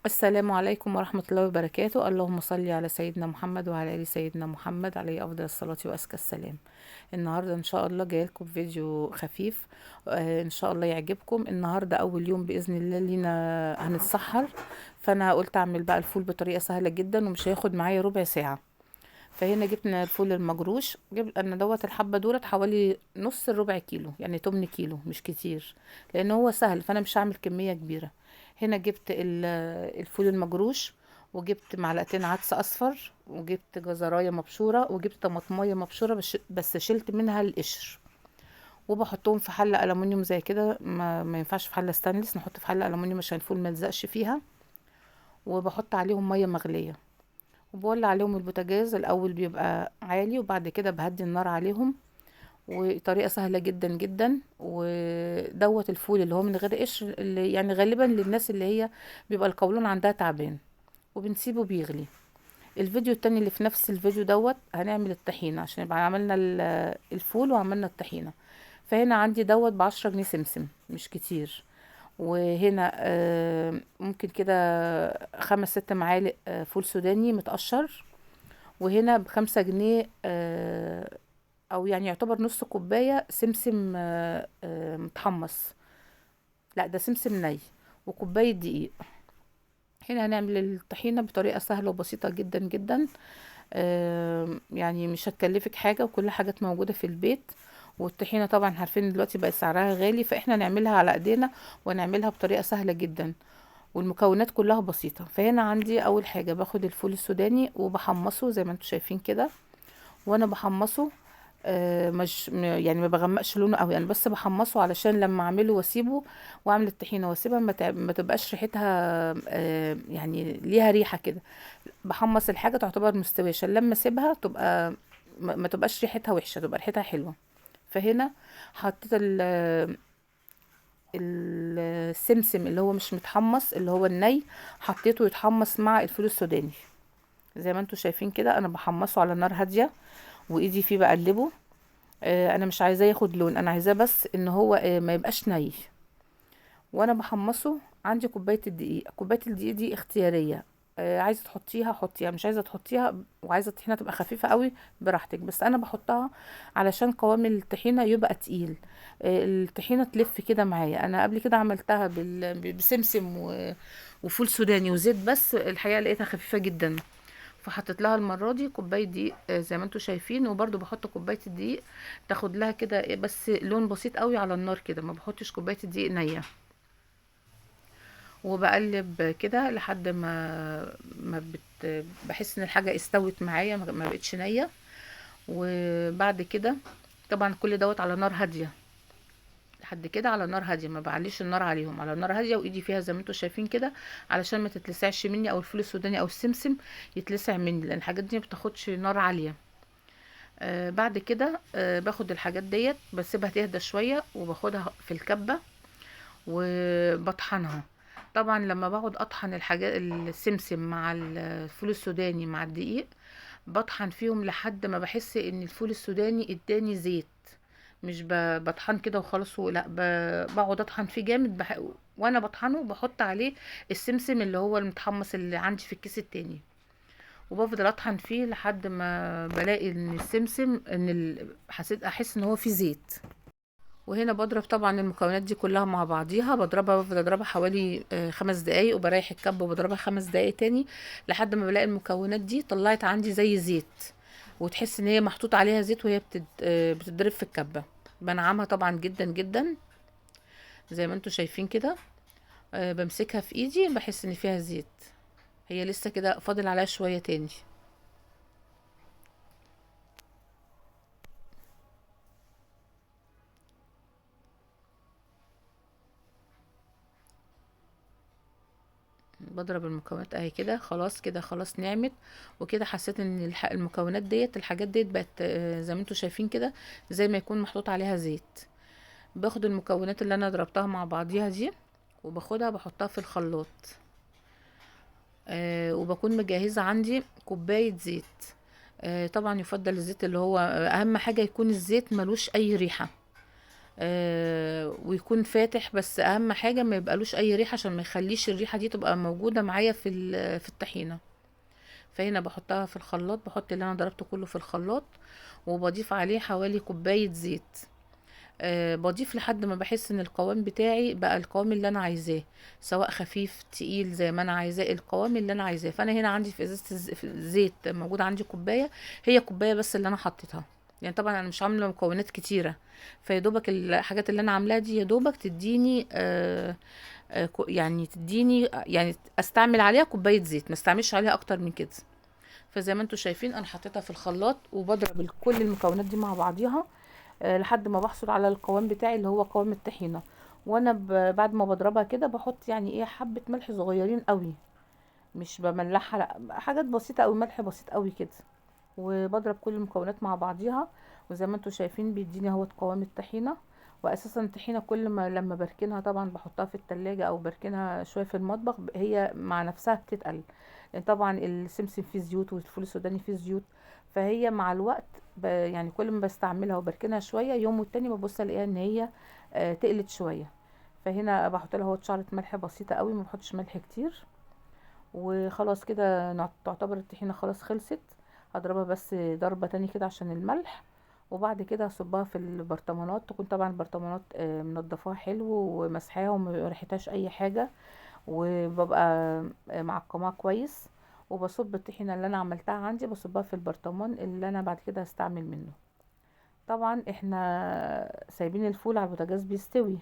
السلام عليكم ورحمة الله وبركاته. اللهم صل على سيدنا محمد وعلى آل سيدنا محمد عليه أفضل الصلاة وأزكى السلام. النهاردة إن شاء الله جاي لكم فيديو خفيف. إن شاء الله يعجبكم. النهاردة أول يوم بإذن الله لينا هنتسحر، فأنا قلت أعمل بقى الفول بطريقة سهلة جدا ومش هياخد معايا ربع ساعة. فهنا جبنا الفول المجروش، جبت أنا دوت الحبة دولت حوالي نص الربع كيلو، يعني 8 كيلو مش كتير، لأن هو سهل فأنا مش هعمل كمية كبيرة. هنا جبت الفول المجروش، وجبت معلقتين عدس اصفر، وجبت جزرايه مبشوره، وجبت طماطمايه مبشوره بس شلت منها القشر. وبحطهم في حله الومنيوم زي كده، ما ينفعش في حله ستانلس، نحط في حله الومنيوم عشان الفول ما يلزقش فيها. وبحط عليهم ميه مغليه، وبولع عليهم البوتاجاز الاول بيبقى عالي، وبعد كده بهدي النار عليهم. وطريقه سهله جدا جدا. ودوت الفول اللي هو من غير قشر، اللي يعني غالبا للناس اللي هي بيبقى القولون عندها تعبان، وبنسيبه بيغلي. الفيديو التاني اللي في نفس الفيديو دوت هنعمل الطحينة، عشان يبقى عملنا الفول وعملنا الطحينة. فهنا عندي دوت ب10 جنيه سمسم، مش كتير. وهنا ممكن كده 5 6 معالق فول سوداني متقشر. وهنا ب5 جنيه، او يعني يعتبر نص كوباية سمسم متحمص. لا ده سمسم ني. وكوباية دقيق. هنا هنعمل الطحينة بطريقة سهلة وبسيطة جدا جدا. يعني مش هتكلفك حاجة، وكل حاجات موجودة في البيت. والطحينة طبعا عارفين دلوقتي بقى سعرها غالي، فاحنا نعملها على ايدينا ونعملها بطريقة سهلة جدا. والمكونات كلها بسيطة. فهنا عندي اول حاجة باخد الفول السوداني وبحمصه زي ما انتم شايفين كده. وانا بحمصه مش يعني ما بغمقش لونه قوي، انا بس بحمصه علشان لما اعمله واسيبه واعمل الطحينه واسيبها ما تبقاش ريحتها يعني ليها ريحه كده. بحمص الحاجه تعتبر مستويه عشان لما اسيبها تبقى ما تبقاش ريحتها وحشه، تبقى ريحتها حلوه. فهنا حطيت السمسم اللي هو مش متحمص، اللي هو الني، حطيته يتحمص مع الفول السوداني. زي ما انتم شايفين كده انا بحمصه على نار هاديه، وايدي فيه بقلبه. انا مش عايزاه ياخد لون، انا عايزاه بس ان هو ما يبقاش ني. وانا بحمصه عندي كوبايه الدقيق. كوبايه الدقيق دي اختياريه، عايزه تحطيها حطيها، مش عايزه تحطيها، وعايزه الطحينه تبقى خفيفه قوي براحتك، بس انا بحطها علشان قوام الطحينه يبقى تقيل. الطحينه تلف كده معايا. انا قبل كده عملتها بسمسم وفول سوداني وزيت، بس الحقيقه لقيتها خفيفه جدا. فحطيت لها المره دي كوبايه دقيق زي ما انتم شايفين، وبرده بحط كوبايه الدقيق تاخد لها كده بس لون بسيط قوي على النار كده، ما بحطش كوبايه الدقيق نيه. وبقلب كده لحد ما بحس ان الحاجه استوت معايا، ما بقتش نيه. وبعد كده طبعا كل دوت على نار هاديه. لحد كده على نار هاديه، ما بعليش النار عليهم، على نار هاديه، وايدي فيها زي ما انتم شايفين كده، علشان ما تتلسعش مني، او الفول السوداني او السمسم يتلسع مني، لان الحاجات دي ما بتاخدش نار عاليه. بعد كده باخد الحاجات ديت بسيبها تهدى شويه، وباخدها في الكبه وبطحنها. طبعا لما بقعد اطحن الحاجات السمسم مع الفول السوداني مع الدقيق، بطحن فيهم لحد ما بحس ان الفول السوداني اداني زيت. مش بطحن كده وخلاص، لا بقعد اطحن فيه جامد وانا بطحنه بحط عليه السمسم اللي هو المتحمص اللي عندي في الكيس التاني. وبفضل اطحن فيه لحد ما بلاقي ان السمسم حسيت احس ان هو فيه زيت. وهنا بضرب طبعا المكونات دي كلها مع بعضيها، بفضل اضربها حوالي 5 دقايق، وبريح الكب وبضربها 5 دقايق تاني، لحد ما بلاقي المكونات دي طلعت عندي زي زيت، وتحس ان هي محطوط عليها زيت وهي بتتضرب في الكبة. بنعمها طبعا جدا جدا زي ما انتوا شايفين كده. بمسكها في ايدي بحس ان فيها زيت، هي لسه كده فاضل عليها شوية تاني. بضرب المكونات اهي كده، خلاص كده خلاص نعمت. وكده حسيت ان المكونات ديت الحاجات ديت بقت زي ما انتوا شايفين كده، زي ما يكون محطوط عليها زيت. باخد المكونات اللي انا ضربتها مع بعضيها دي، وباخدها بحطها في الخلاط. وبكون مجهزة عندي كوباية زيت. طبعا يفضل الزيت اللي هو اهم حاجة يكون الزيت ملوش اي ريحة. ويكون فاتح، بس اهم حاجة ما يبقالوش اي ريحة عشان ما يخليش الريحة دي تبقى موجودة معايا في الطحينة. فهنا بحطها في الخلاط، بحط اللي انا ضربته كله في الخلاط، وبضيف عليه حوالي كوباية زيت. بضيف لحد ما بحس ان القوام بتاعي بقى القوام اللي انا عايزاه، سواء خفيف تقيل زي ما انا عايزاه، القوام اللي انا عايزاه. فانا هنا عندي في ازازه في الزيت موجود عندي كوبايه، هي كوبايه بس اللي انا حطيتها. يعني طبعا انا مش عامله مكونات كتيره، فيدوبك الحاجات اللي انا عاملاها دي يدوبك تديني يعني تديني يعني استعمل عليها كوبايه زيت، ما استعملش عليها اكتر من كده. فزي ما انتم شايفين انا حطيتها في الخلاط، وبضرب كل المكونات دي مع بعضيها لحد ما بحصل على القوام بتاعي اللي هو قوام الطحينه. وانا بعد ما بضربها كده بحط يعني ايه حبه ملح صغيرين قوي، مش بملحها، لا حاجات بسيطه قوي، ملح بسيط قوي كده. وبضرب كل المكونات مع بعضيها، وزي ما انتم شايفين بيديني اهوت قوام الطحينه. واساسا الطحينه كل ما لما بركنها طبعا بحطها في التلاجة او بركنها شويه في المطبخ، هي مع نفسها بتتقل، لان طبعا السمسم فيه زيوت والفول السوداني فيه زيوت. فهي مع الوقت يعني كل ما بستعملها وبركنها شويه، يوم والتاني ببص الاقيها ان هي تقلت شويه. فهنا بحط لها اهوت شعرة ملح بسيطه قوي، ما بحطش ملح كتير. وخلاص كده تعتبر الطحينة خلاص خلصت. هضربها بس ضربة تاني كده عشان الملح، وبعد كده هصبها في البرطمانات. تكون طبعا البرطمانات منضفاها حلو ومسحاها وما ريحتهاش اي حاجة، وببقى معقماها كويس. وبصب الطحينة اللي انا عملتها عندي، بصبها في البرطمان اللي انا بعد كده هستعمل منه. طبعا احنا سايبين الفول على البوتاجاز بيستوي،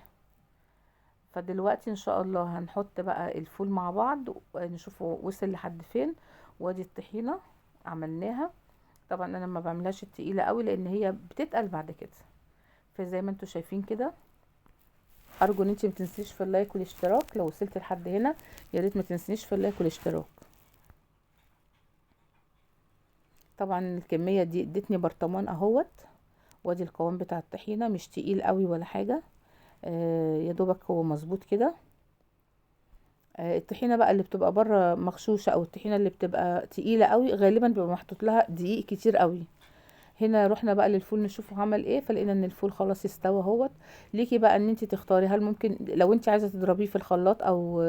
فدلوقتي ان شاء الله هنحط بقى الفول مع بعض ونشوفه وصل لحد فين. وادي الطحينة عملناها. طبعا انا ما بعملهاش التقيلة قوي لان هي بتتقل بعد كده. فزي ما انتوا شايفين كده، ارجو ان انتي ما تنسيش في اللايك والاشتراك. لو وصلت لحد هنا يا ريت ما تنسيش في اللايك والاشتراك. طبعا الكمية دي ادتني برطمان اهوت. وادي القوام بتاع الطحينة، مش تقيل قوي ولا حاجة، يا دوبك هو مظبوط كده. الطحينه بقى اللي بتبقى بره مغشوشه، او الطحينه اللي بتبقى تقيله قوي، غالبا بيبقى محطوط لها دقيق كتير قوي. هنا رحنا بقى للفول نشوفه عمل ايه، فلقينا ان الفول خلاص استوى اهوت. ليكي بقى ان انت تختاري، هل ممكن لو انت عايزه تضربيه في الخلاط او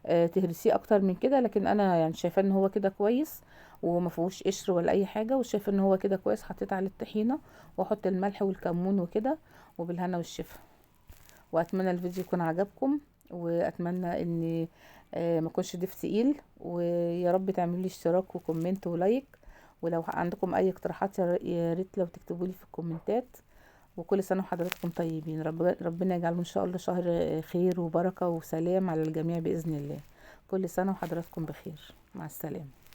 تهرسيه اكتر من كده، لكن انا يعني شايفاه ان هو كده كويس، وما فيهوش قشر ولا اي حاجه، وشايفه ان هو كده كويس. حطيت عليه الطحينه واحط الملح والكمون وكده، وبالهنا والشفا. واتمنى الفيديو يكون عجبكم، واتمنى ان ما اكونش ضيف تقيل. ويا رب تعملوا لي اشتراك وكومنت ولايك. ولو عندكم اي اقتراحات يا ريت لو تكتبوا لي في الكومنتات. وكل سنه وحضراتكم طيبين. ربنا يجعله ان شاء الله شهر خير وبركه وسلام على الجميع باذن الله. كل سنه وحضراتكم بخير. مع السلامه.